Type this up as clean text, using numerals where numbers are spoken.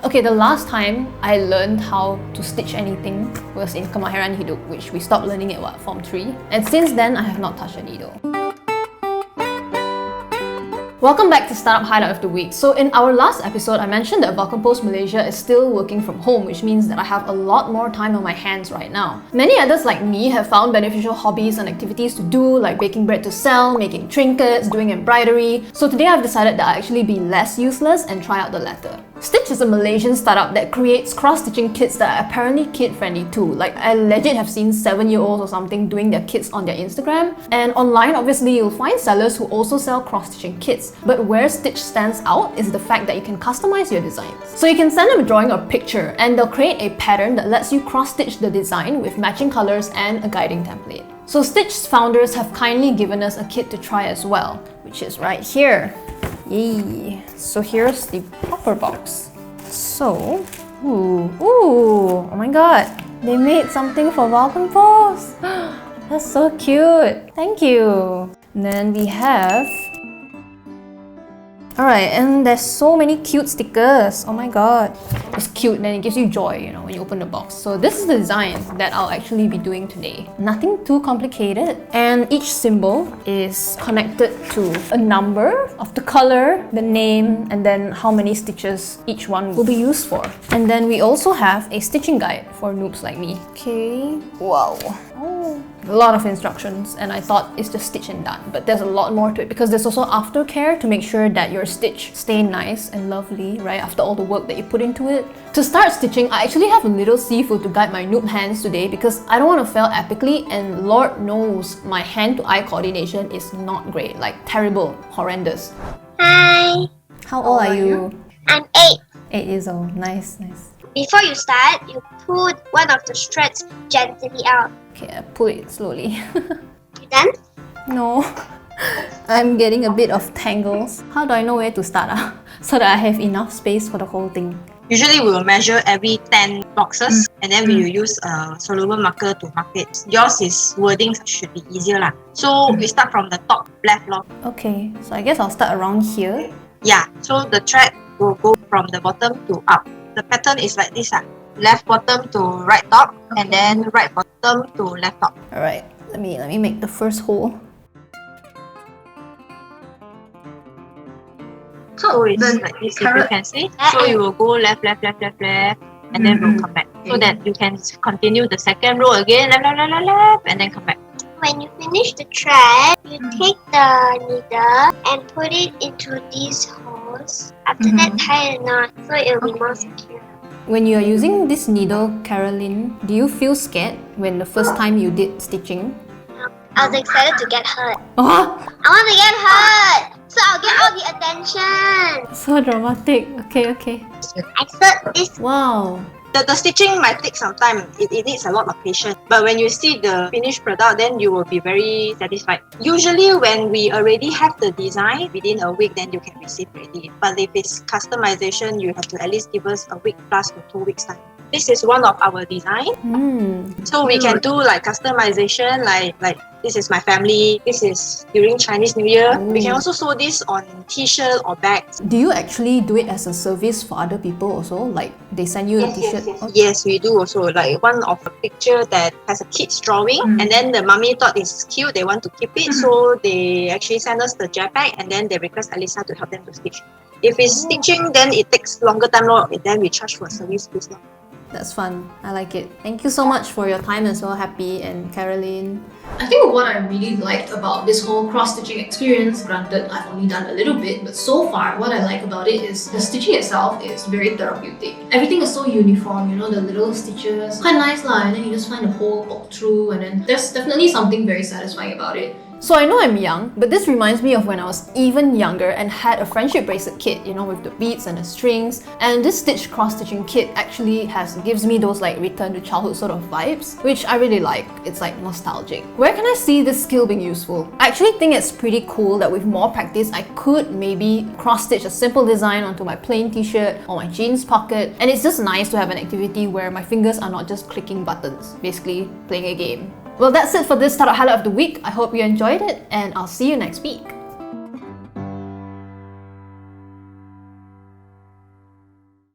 Okay, the last time I learned how to stitch anything was in Kemahiran Hidup, which we stopped learning at Form 3. And since then, I have not touched a needle. Welcome back to Startup Highlight of the Week. So in our last episode, I mentioned that Vulcan Post Malaysia is still working from home, which means that I have a lot more time on my hands right now. Many others like me have found beneficial hobbies and activities to do, like baking bread to sell, making trinkets, doing embroidery. So today I've decided that I'll actually be less useless and try out the latter. Stytch'd is a Malaysian startup that creates cross-stitching kits that are apparently kid-friendly too. Like, I legit have seen 7-year-olds or something doing their kits on their Instagram. And online, obviously, you'll find sellers who also sell cross-stitching kits. But where Stytch'd stands out is the fact that you can customize your designs. So you can send them a drawing or picture, and they'll create a pattern that lets you cross-stitch the design with matching colors and a guiding template. So Stytch'd's founders have kindly given us a kit to try as well, which is right here. Yay! So here's the proper box. So, oh my god! They made something for Vulcan Post! That's so cute! Thank you! And then we have... Alright, and there's so many cute stickers. Oh my god. It's cute and then it gives you joy, you know, when you open the box. So this is the design that I'll actually be doing today. Nothing too complicated. And each symbol is connected to a number of the color, the name, and then how many stitches each one will be used for. And then we also have a stitching guide for noobs like me. Okay. Wow. Oh. A lot of instructions, and I thought it's just stitch and done, but there's a lot more to it because there's also aftercare to make sure that your stitch stay nice and lovely right after all the work that you put into it. To start stitching, I actually have a little seafood to guide my noob hands today because I don't want to fail epically, and Lord knows my hand-to-eye coordination is not great, like terrible, horrendous. Hi! How old are you? I'm 8. 8 years old. Nice. Before you start, you pull one of the threads gently out. Okay, I pull it slowly. You done? No. I'm getting a bit of tangles. How do I know where to start so that I have enough space for the whole thing? Usually we will measure every 10 boxes and then we will use a soluble marker to mark it. Yours is wording should be easier lah. So we start from the top left log. Okay, so I guess I'll start around here. Yeah, so the thread will go from the bottom to up. The pattern is like this left bottom to right top, and then right bottom to left top. Alright, let me make the first hole. So it's like this, if you can see. So you will go left, and then we'll come back. So that you can continue the second row again, left, and then come back. When you finish the thread, you take the needle and put it into these holes. After that, tie a knot so it will be more secure. When you are using this needle, Caroline, do you feel scared when the first time you did stitching? I was excited to get hurt. Oh, I want to get hurt! So I'll get all the attention! so dramatic. Okay. I thought this. Wow. The stitching might take some time. It needs a lot of patience. But when you see the finished product, then you will be very satisfied. Usually when we already have the design, within a week, then you can receive already. But if it's customization, you have to at least give us a week plus to 2 weeks time. This is one of our design. So we can do like customization, like this is my family, this is during Chinese New Year. We can also sew this on t-shirt or bags. Do you actually do it as a service for other people also? Like they send you a t-shirt? Yes. Yes, we do also. Like one of a picture that has a kid's drawing, and then the mummy thought it's cute, they want to keep it, so they actually send us the JPEG and then they request Alisa to help them to stitch. If it's stitching, then it takes longer time, then we charge for service fees. That's fun. I like it. Thank you so much for your time as well, Happy and Caroline. I think what I really liked about this whole cross-stitching experience, granted I've only done a little bit, but so far what I like about it is the stitching itself is very therapeutic. Everything is so uniform, you know, the little stitches. Quite nice lah, and then you just find a hole, poke through, and then there's definitely something very satisfying about it. So I know I'm young, but this reminds me of when I was even younger and had a friendship bracelet kit, you know, with the beads and the strings. And this Stytch'd cross-stitching kit actually gives me those like return to childhood sort of vibes, which I really like. It's like nostalgic. Where can I see this skill being useful? I actually think it's pretty cool that with more practice, I could maybe cross-stitch a simple design onto my plain t-shirt or my jeans pocket. And it's just nice to have an activity where my fingers are not just clicking buttons, basically playing a game. Well, that's it for this Startup Highlight of the Week. I hope you enjoyed it, and I'll see you next week.